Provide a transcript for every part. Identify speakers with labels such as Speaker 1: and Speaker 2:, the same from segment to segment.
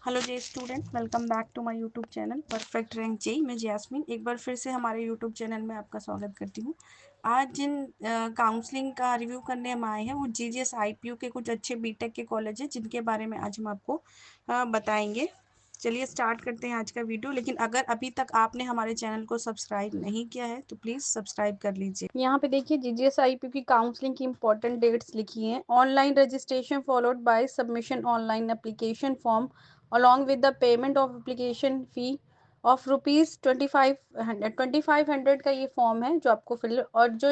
Speaker 1: Hello JEE student, welcome back to my YouTube channel perfect rank JEE. मैं Jasmine एक बार फिर से हमारे यूट्यूब चैनल में आपका स्वागत करती हूँ। आज जिन काउंसलिंग का रिव्यू करने हम आए हैं वो जीजीएस आईपीयू के कुछ अच्छे बीटेक के कॉलेज हैं जिनके बारे में आज हम आपको बताएंगे। चलिए स्टार्ट करते हैं आज का वीडियो। लेकिन अगर अभी तक आपने हमारे चैनल को सब्सक्राइब नहीं किया है तो प्लीज़ सब्सक्राइब कर लीजिए। यहाँ पे देखिए जीजीएस आईपीयू की काउंसलिंग की इंपॉर्टेंट डेट्स लिखी हैं। Online registration followed by submission online application form along with the payment of application fee of rupees 2500 का ये फॉर्म है जो आपको फिल, और जो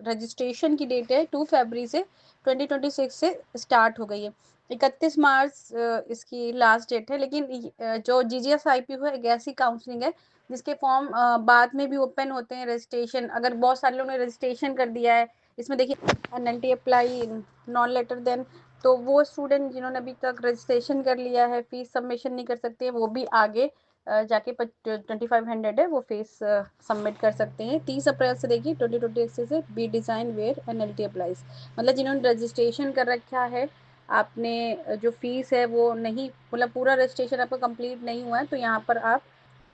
Speaker 1: रजिस्ट्रेशन की डेट है 2 फरवरी से 2026 से स्टार्ट हो गई है। 31 मार्च इसकी लास्ट डेट है। लेकिन जो जीजीएस आईपीयू है एक ऐसी काउंसलिंग है जिसके फॉर्म बाद में भी ओपन होते हैं। रजिस्ट्रेशन अगर बहुत सारे लोगों ने रजिस्ट्रेशन कर दिया है, इसमें देखिए NLT apply non letter then, तो वो स्टूडेंट जिन्होंने अभी तक रजिस्ट्रेशन कर लिया है फीस सबमिशन नहीं कर सकते हैं, वो भी आगे जाके 2500 है वो फीस सबमिट कर सकते हैं। 30 अप्रैल से देखिए 2026 से B design where NLT applies, मतलब जिन्होंने रजिस्ट्रेशन कर रखा है, आपने जो फीस है वो नहीं, मतलब पूरा रजिस्ट्रेशन आपका कंप्लीट नहीं हुआ है तो यहाँ पर आप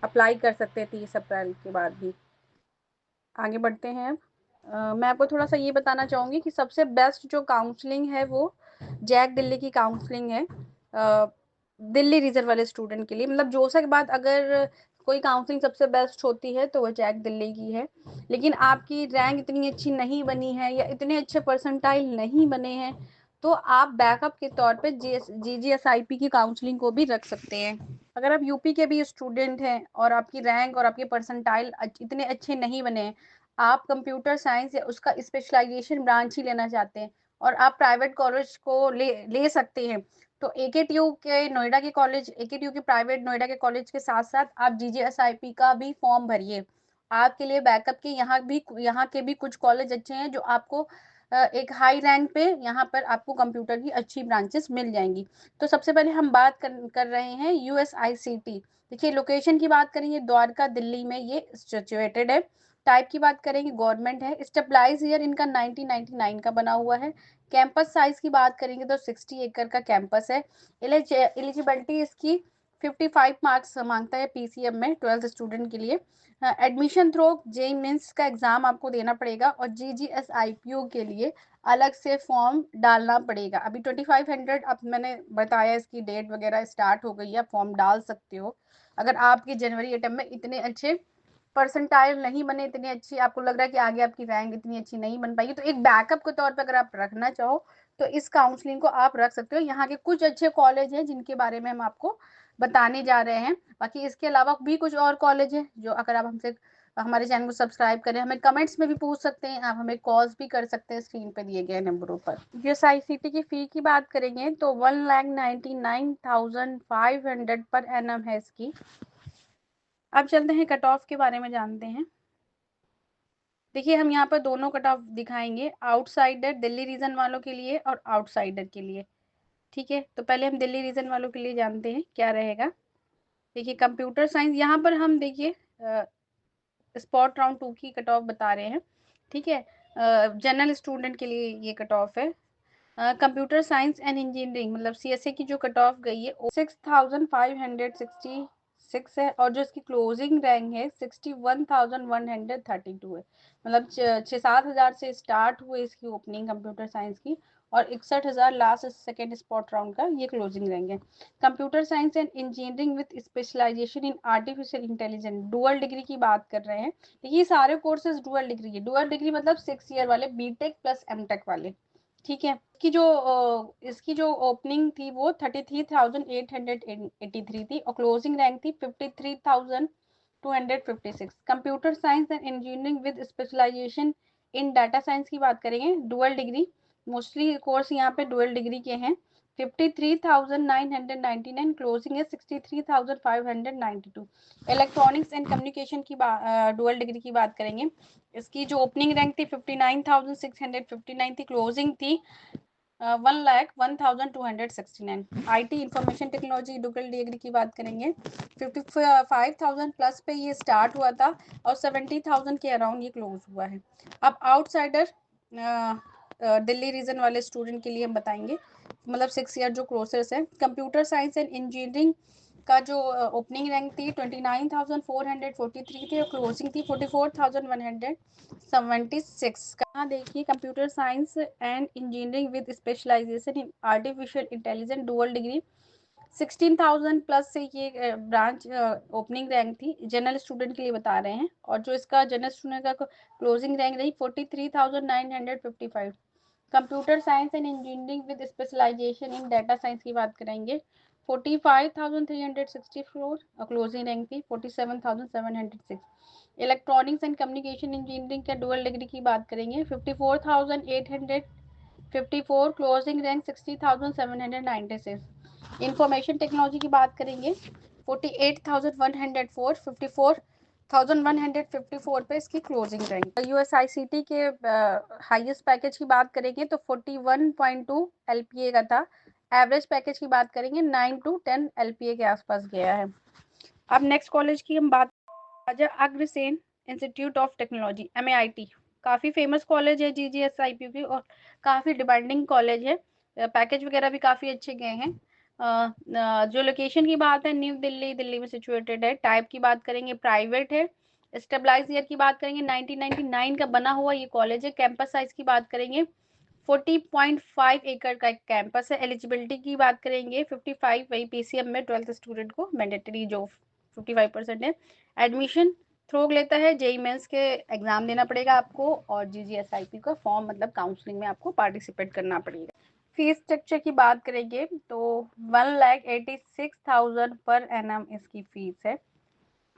Speaker 1: अप्लाई कर सकते हैं 30 अप्रैल के बाद भी। आगे बढ़ते हैं। मैं आपको थोड़ा सा ये बताना चाहूँगी कि सबसे बेस्ट जो काउंसलिंग है वो जैक दिल्ली की काउंसलिंग है दिल्ली रीजन वाले स्टूडेंट के लिए। मतलब जोसा के बाद अगर कोई काउंसलिंग सबसे बेस्ट होती है तो वो जैक दिल्ली की है। लेकिन आपकी रैंक इतनी अच्छी नहीं बनी है या इतने अच्छे परसेंटाइल नहीं बने हैं तो आप बैकअप के तौर पे जीजीएसआईपी की काउंसलिंग को भी रख सकते हैं। अगर आप यूपी के भी स्टूडेंट हैं और आपकी रैंक और आपके परसेंटाइल इतने अच्छे नहीं बने हैं, आप कंप्यूटर साइंस या उसका स्पेशलाइजेशन ब्रांच ही लेना चाहते हैं और आप प्राइवेट कॉलेज को ले सकते हैं, तो एकेटीयू के नोएडा के कॉलेज, एकेटीयू के प्राइवेट नोएडा के कॉलेज के साथ साथ आप जीजीएसआईपी का भी फॉर्म भरिए। आपके लिए बैकअप के यहाँ के भी कुछ कॉलेज अच्छे हैं जो आपको एक हाई रैंक पे यहाँ पर आपको कंप्यूटर की अच्छी ब्रांचेस मिल जाएंगी। तो सबसे पहले हम बात कर रहे हैं यूएसआईसीटी। देखिए लोकेशन की बात करेंगे द्वारका दिल्ली में ये सिचुएटेड है। टाइप की बात करेंगे गवर्नमेंट है। स्टेबलाइज ईयर इनका 1999 का बना हुआ है। कैंपस साइज की बात करेंगे तो 60 एकड़ का कैंपस है। एलिजिबिलिटी इसकी 55 मार्क्स मांगता है पीसीएम में 12th स्टूडेंट के लिए। एडमिशन थ्रू जेई मेंस का एग्जाम आपको देना पड़ेगा और जीजीएस आईपीयू के लिए अलग से फॉर्म डालना पड़ेगा। अभी 2500 अब मैंने बताया, इसकी डेट वगैरह स्टार्ट हो गई है, फॉर्म डाल सकते हो। अगर आपके जनवरी अटेम्प्ट में इतने अच्छे परसेंटाइल नहीं बने, इतनी अच्छी आपको लग रहा है कि आगे आपकी रैंक इतनी अच्छी नहीं बन पाएगी, तो एक बैकअप के तौर पर अगर आप रखना चाहो तो इस काउंसलिंग को आप रख सकते हो। यहाँ के कुछ अच्छे कॉलेज हैं जिनके बारे में हम आपको बताने जा रहे हैं। बाकी इसके अलावा भी कुछ और कॉलेज हैं जो अगर आप हमसे हमारे चैनल को सब्सक्राइब करें, हमें कमेंट्स में भी पूछ सकते हैं, आप हमें कॉल्स भी कर सकते हैं स्क्रीन पे दिए गए नंबरों पर। यूएसआईसीटी की फी की बात करेंगे तो 1,99,500 पर एनम है इसकी। अब चलते हैं कट ऑफ के बारे में जानते हैं। देखिए हम यहाँ पर दोनों कट ऑफ दिखाएंगे, आउटसाइडर दिल्ली रीजन वालों के लिए और आउटसाइडर के लिए। ठीक है, तो पहले हम दिल्ली रीजन वालों के लिए जानते हैं क्या रहेगा। देखिए कंप्यूटर साइंस, यहाँ पर हम देखिए स्पॉट राउंड 2 की कट ऑफ बता रहे हैं। ठीक है, जनरल स्टूडेंट के लिए ये कट ऑफ है। कंप्यूटर साइंस एंड इंजीनियरिंग मतलब सीएसए की जो कट ऑफ गई है 6566 है और जो इसकी क्लोजिंग रैंक है 61,132 है। मतलब 6-7 हज़ार से स्टार्ट हुए इसकी ओपनिंग कंप्यूटर साइंस की और 61,000 लास्ट सेकेंड स्पॉट राउंड का ये क्लोजिंग रैंक है। Computer science and engineering with specialization in artificial intelligence, dual degree की बात कर रहे हैं। ये सारे कोर्सेज डुअल डिग्री है। डुअल डिग्री मतलब 6 ईयर वाले, बीटेक प्लस एमटेक वाले। ठीक है, इसकी जो ओपनिंग थी वो 33,883 थी और क्लोजिंग रैंक थी 53,256। Computer science and engineering with specialization in data science की बात करेंगे, डुअल डिग्री, मोस्टली कोर्स यहाँ पे डुअल डिग्री के हैं। 53,999, क्लोजिंग है 63,592। इलेक्ट्रॉनिक्स एंड कम्युनिकेशन की डुअल डिग्री की बात करेंगे, इसकी जो ओपनिंग रैंक थी 59,659 थी, क्लोजिंग थी 1,01,269। IT information technology dual degree की बात करेंगे 55,000 प्लस पे ये स्टार्ट हुआ था और 70,000 के अराउंड ये क्लोज हुआ है। अब आउटसाइडर दिल्ली रीजन वाले स्टूडेंट के लिए हम बताएंगे मतलब 6 ईयर जो कोर्सेस है। कंप्यूटर साइंस एंड इंजीनियरिंग का जो ओपनिंग रैंक थी 29,443 थी और क्लोजिंग थी 44,176। कहाँ देखिए, computer science and engineering with specialization in artificial intelligence dual degree 16,000 plus से ये ब्रांच ओपनिंग रैंक थी, जनरल स्टूडेंट के लिए बता रहे हैं। और जो इसका जनरल स्टूडेंट का क्लोजिंग रैंक रही 43,955। Computer science and engineering with specialization in data science की बात करेंगे 45,364 और क्लोजिंग रैंक थी 47,706। इलेक्ट्रॉनिक्स एंड कम्युनिकेशन इंजीनियरिंग के डुअल डिग्री की बात करेंगे 54,854, क्लोजिंग रैंक 60,796। इंफॉर्मेशन टेक्नोलॉजी की बात करेंगे 48,104, 54,154 पे इसकी क्लोजिंग रैंक। USICT के हाईएस्ट पैकेज की बात करेंगे तो 41.2 LPA का था। एवरेज पैकेज की बात करेंगे 9 to 10 LPA के आसपास गया है। अब नेक्स्ट कॉलेज की हम बात, Raja Agrasen institute of technology MAIT, काफ़ी फेमस कॉलेज है GGSIP की और काफ़ी डिमांडिंग कॉलेज है। पैकेज वगैरह भी काफ़ी अच्छे गए हैं। जो लोकेशन की बात है न्यू दिल्ली, दिल्ली में सिचुएटेड है। टाइप की बात करेंगे प्राइवेट है। स्टेबलाइज ईयर की बात करेंगे 1999 का बना हुआ ये कॉलेज है। कैंपस साइज की बात करेंगे 40.5 एकड़ का एक कैंपस है। एलिजिबिलिटी की बात करेंगे 55, वही PCM में 12th स्टूडेंट को मैंडेटरी जो 55% है। एडमिशन थ्रू लेता है, JEE मेंस के एग्जाम देना पड़ेगा आपको और GGSIP का फॉर्म मतलब काउंसलिंग में आपको पार्टिसिपेट करना पड़ेगा। फीस स्ट्रक्चर की बात करेंगे तो 1,86,000 पर एनम इसकी फीस है।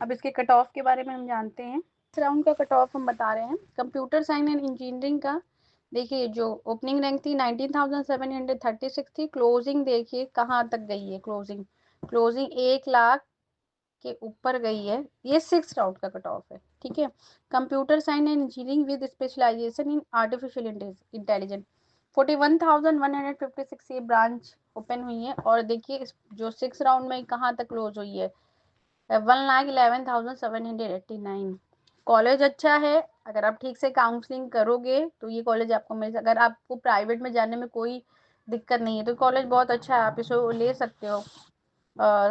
Speaker 1: अब इसके कट ऑफ के बारे में हम जानते हैं। इस राउंड का कट ऑफ हम बता रहे हैं। कंप्यूटर साइंस एंड इंजीनियरिंग का देखिए जो ओपनिंग रैंक थी 19,736 थी। क्लोजिंग देखिए कहाँ तक गई है, क्लोजिंग 1 लाख के ऊपर गई है। ये 6 राउंड का कट ऑफ है, ठीक है। Computer science and engineering with specialization in artificial intelligence 41,156 ये ब्रांच ओपन हुई है। और देखिए जो 6 राउंड में कहाँ तक क्लोज हुई है 1,11,789। कॉलेज अच्छा है, अगर आप ठीक से काउंसलिंग करोगे तो ये कॉलेज आपको मिल सकता है। अगर आपको प्राइवेट में जाने में कोई दिक्कत नहीं है तो कॉलेज बहुत अच्छा है, आप इसे ले सकते हो।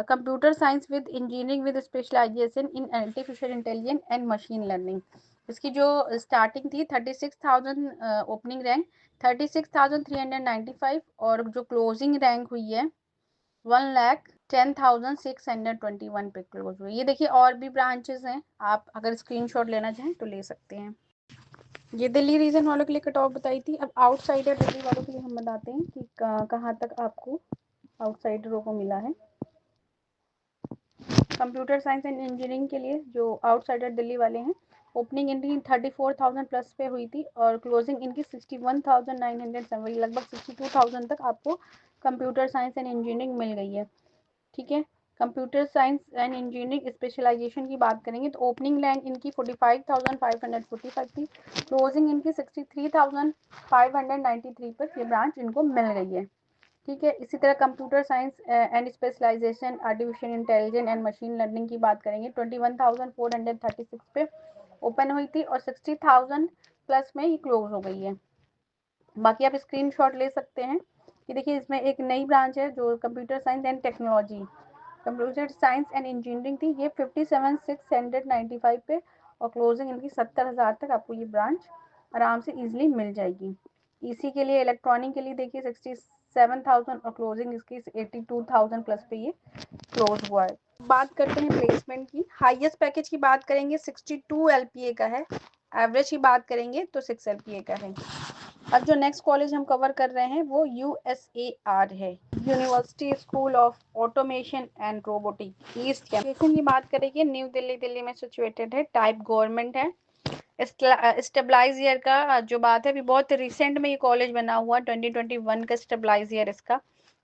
Speaker 1: Computer science with engineering with specialization in artificial intelligence and machine learning, इसकी जो स्टार्टिंग थी 36,000 ओपनिंग रैंक 36,395 और जो क्लोजिंग रैंक हुई है 1,10,621 पे क्लोज हुई। ये देखिए और भी ब्रांचेस हैं, आप अगर स्क्रीनशॉट लेना चाहें तो ले सकते हैं। ये दिल्ली रीजन वालों के लिए कट ऑफ बताई थी। अब आउटसाइडर दिल्ली वालों के लिए हम बताते हैं कि कहाँ तक आपको आउटसाइडरों को मिला है। कंप्यूटर साइंस एंड इंजीनियरिंग के लिए जो आउटसाइडर दिल्ली वाले हैं ओपनिंग इनकी 34,000 प्लस पे हुई थी और क्लोजिंग इनकी 61,907, लगभग 62,000 तक आपको कंप्यूटर साइंस एंड इंजीनियरिंग मिल गई है, ठीक है। Computer science and engineering specialization की बात करेंगे तो ओपनिंग रैंक इनकी 45,545 थी। क्लोजिंग इनकी 63,593 पर ये ब्रांच इनको मिल गई है, ठीक है। इसी तरह computer science and specialization artificial intelligence and machine learning की बात करेंगे 21,436 पे ओपन हुई थी और 60,000 प्लस में ये क्लोज हो गई है। बाकी आप स्क्रीनशॉट ले सकते हैं कि देखिए इसमें एक नई ब्रांच है जो computer science and technology, computer science and engineering थी, ये 57,695 पे और क्लोजिंग इनकी 70,000 तक आपको ये ब्रांच आराम से इजीली मिल जाएगी। इसी के लिए इलेक्ट्रॉनिक के लिए देखिए 67,000 और क्लोजिंग इसकी 82,000 प्लस पे ये क्लोज हुआ है। बात करते हैं प्लेसमेंट की। हाईएस्ट पैकेज की बात करेंगे 62 LPA का है, एवरेज की बात करेंगे तो 6 LPA का है। अब जो नेक्स्ट कॉलेज हम कवर कर रहे हैं वो USAR है, university school of automation and robotic east campus की बात करेंगे न्यू दिल्ली, दिल्ली में सिचुएटेड है। टाइप गवर्नमेंट है। स्टेबलाइज ईयर का जो बात है अभी बहुत रिसेंट में ये कॉलेज बना हुआ 2021 का स्टेबलाइज ईयर इसका।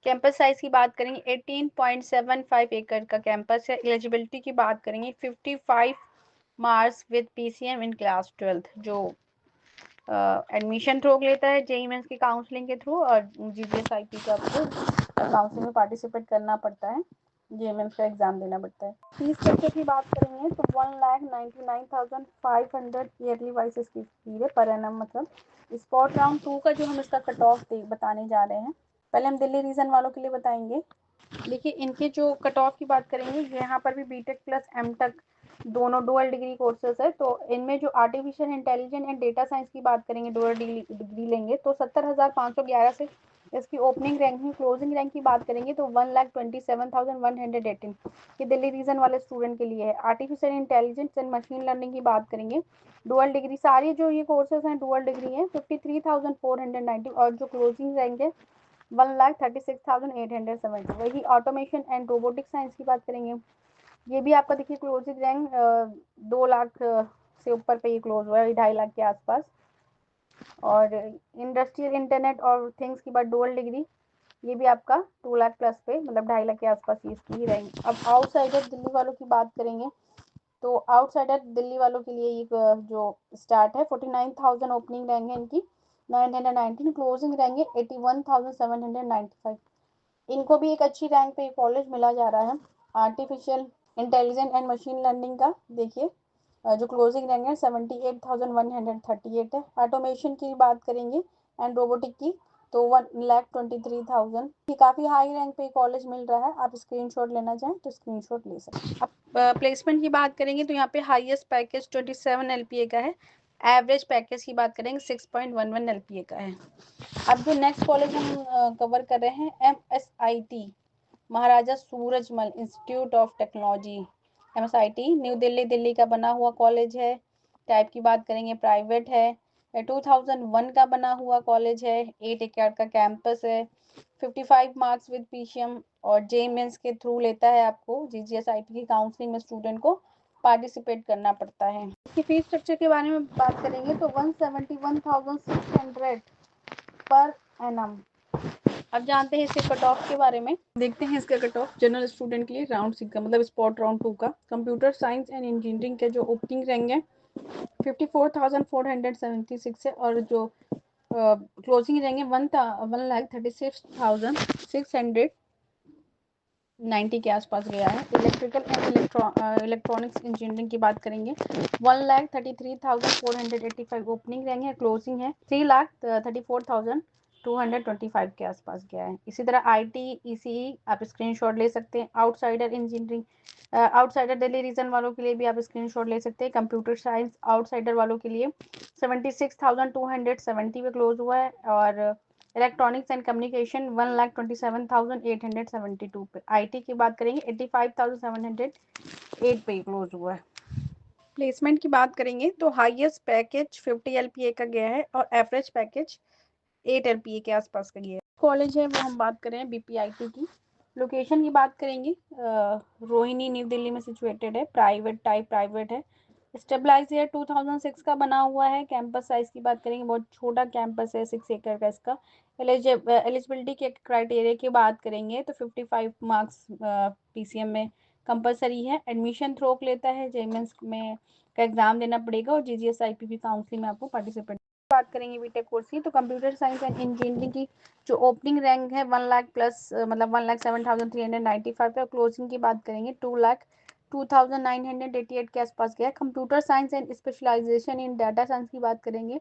Speaker 1: कैंपस साइज की बात करेंगे 18.75 एकड़ का कैंपस है। एलिजिबिलिटी की बात करेंगे 55 marks with PCM in class 12th जो एडमिशन थ्रू लेता है JEE मेंस की काउंसलिंग के थ्रू और GGSIP का आपको काउंसलिंग में पार्टिसिपेट करना पड़ता है, JEE मेंस का एग्जाम देना पड़ता है। फीस स्ट्रक्चर की बात करेंगे तो 1,99,500 ईयरली वाइज इसकी फी है पर एनम, मतलब स्पॉट राउंड 2 का जो हम इसका कट ऑफ बताने जा रहे हैं पहले हम दिल्ली रीजन वालों के लिए बताएंगे। देखिए इनके जो कट ऑफ की बात करेंगे, यहाँ पर भी बीटेक प्लस एमटेक दोनों डुअल डिग्री कोर्सेज है। तो इनमें जो artificial intelligence and data science की बात करेंगे, डुअल डिग्री लेंगे तो 70,511 से इसकी ओपनिंग रैंकिंग। क्लोजिंग रैंक की बात करेंगे तो 1,27,118 ये दिल्ली रीजन वाले स्टूडेंट के लिए है। Artificial intelligence and machine learning की बात करेंगे, डुअल डिग्री सारी जो ये कोर्सेज हैं डुअल डिग्री हैं, 53,490 और जो क्लोजिंग रैंक है 1,36,870। वही ऑटोमेशन एंड रोबोटिक साइंस की बात करेंगे, ये भी आपका देखिए क्लोजिंग रैंक 2 लाख से ऊपर पे ये क्लोज हुआ है, 2.5 लाख के आसपास। और इंडस्ट्रियल इंटरनेट और थिंग्स की बात डुअल डिग्री, ये भी आपका 2 लाख प्लस पे, मतलब 2.5 लाख के आसपास ये इसकी ही रैंक। अब आउटसाइडर दिल्ली वालों की बात करेंगे तो आउटसाइडर दिल्ली वालों के लिए ये जो स्टार्ट है 49,000 ओपनिंग रैंक है इनकी, 919 क्लोजिंग रैंक है 81,795। इनको भी एक अच्छी रैंक पे कॉलेज मिला जा रहा है। Artificial intelligence and machine learning का देखिए जो क्लोजिंग रैंक है 78,138 है। ऑटोमेशन की बात करेंगे एंड रोबोटिक की तो 1,23,000 की काफ़ी हाई रैंक पे कॉलेज मिल रहा है। आप स्क्रीनशॉट लेना चाहें तो स्क्रीनशॉट ले सकते हैं। अब प्लेसमेंट की बात करेंगे तो यहाँ पे हाईएस्ट पैकेज 27 LPA का है। एवरेज पैकेज की बात करेंगे 6.11 LPA का है। अब जो नेक्स्ट कॉलेज हम कवर कर रहे हैं MSIT, Maharaja Surajmal institute of technology, MSIT new Delhi, Delhi का बना हुआ कॉलेज है। टाइप की बात करेंगे प्राइवेट है, 2001 का बना हुआ कॉलेज है, 8 एकड़ का कैंपस है, 55 मार्क्स विद पीसीएम और जे मेंस के थ्रू लेता है। आपको GGSIP की काउंसलिंग में स्टूडेंट को पार्टिसिपेट करना पड़ता है। इसकी फीस स्ट्रक्चर के बारे में बात करेंगे तो 171,600 पर एनम। अब जानते हैं इसके कट ऑफ के बारे में, देखते हैं इसका कट ऑफ। जनरल स्टूडेंट के लिए राउंड 6 का मतलब स्पॉट राउंड 2 का। कंप्यूटर साइंस एंड इंजीनियरिंग के जो ओपनिंग रैंक है 54,476 है और जो क्लोजिंग रैंक है 1,36,690 के आसपास गया है। इलेक्ट्रिकल एंड इलेक्ट्रॉनिक्स इंजीनियरिंग की बात करेंगे 1,33,485 ओपनिंग रैंक है, क्लोजिंग है 3,34,225 के आसपास गया है। इसी तरह IT ECE आप स्क्रीनशॉट ले सकते हैं। Outsider engineering, outsider Delhi region वालों के लिए भी आप स्क्रीनशॉट ले सकते हैं। कंप्यूटर साइंस आउटसाइडर वालों के लिए 76,270 पे क्लोज हुआ है और इलेक्ट्रॉनिक्स एंड कम्युनिकेशन 1,27,872 पे। IT की बात करेंगे 85,708 पे क्लोज हुआ है। प्लेसमेंट की बात करेंगे तो हाईएस्ट पैकेज 50 LPA का गया है और एवरेज पैकेज 8 LPA के आसपास का गया है। कॉलेज है वो हम बात करें BPIT की। लोकेशन की बात करेंगे रोहिणी न्यू दिल्ली में सिचुएटेड है। प्राइवेट टाइप प्राइवेट है। स्टेबलाइज ईयर 2006 का बना हुआ है। कैंपस साइज की बात करेंगे बहुत छोटा कैंपस है, 6 एकड़ का इसका। एलिजिबिलिटी के क्राइटेरिया की बात करेंगे तो 55 मार्क्स PCM में कंपलसरी है। एडमिशन थ्रोक लेता है, जेमेंस में का एग्जाम देना पड़ेगा और GGSIP भी काउंसलिंग में आपको पार्टिसिपेट। बात करेंगे बीटेक कोर्स की तो कंप्यूटर साइंस एंड इंजीनियरिंग की जो ओपनिंग रैंक है 1 लाख प्लस मतलब 1,07,395 पे। क्लोजिंग की बात करेंगे 2,02,988 के आसपास गया। Computer science and specialization in data science की बात करेंगे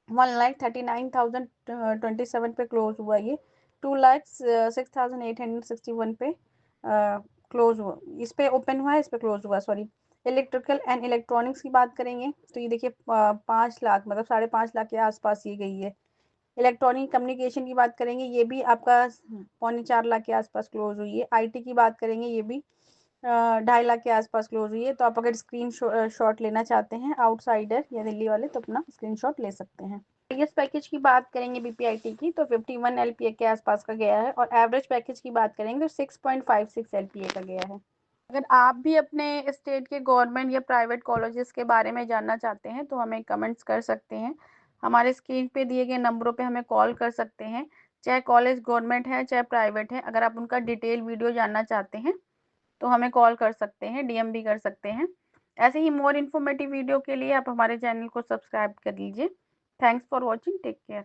Speaker 1: 1,39,027 पे क्लोज हुआ। ये 2,06,861 पे क्लोज हुआ, इस पे ओपन हुआ है, इस पे क्लोज हुआ सॉरी। इलेक्ट्रिकल एंड इलेक्ट्रॉनिक्स की बात करेंगे तो ये देखिए 5 लाख मतलब 5.5 लाख के आसपास ये गई है। इलेक्ट्रॉनिक कम्युनिकेशन की बात करेंगे ये भी आपका 3.25 लाख के आसपास क्लोज हुई है। IT की बात करेंगे ये भी 2.5 लाख के आसपास क्लोज हुई है। तो आप अगर स्क्रीन शॉट लेना चाहते हैं आउटसाइडर या दिल्ली वाले तो अपना स्क्रीनशॉट ले सकते हैं। हाईएस्ट पैकेज की बात करेंगे BPIT की तो 51 LPA के आसपास का गया है और एवरेज पैकेज की बात करेंगे तो 6.56 LPA का गया है। अगर आप भी अपने स्टेट के गवर्नमेंट या प्राइवेट कॉलेजेस के बारे में जानना चाहते हैं तो हमें कमेंट्स कर सकते हैं। हमारे स्क्रीन पे दिए गए नंबरों पे हमें कॉल कर सकते हैं, चाहे कॉलेज गवर्नमेंट है चाहे प्राइवेट है। अगर आप उनका डिटेल वीडियो जानना चाहते हैं तो हमें कॉल कर सकते हैं, DM भी कर सकते हैं। ऐसे ही मोर इन्फॉर्मेटिव वीडियो के लिए आप हमारे चैनल को सब्सक्राइब कर लीजिए। Thanks for watching, take care.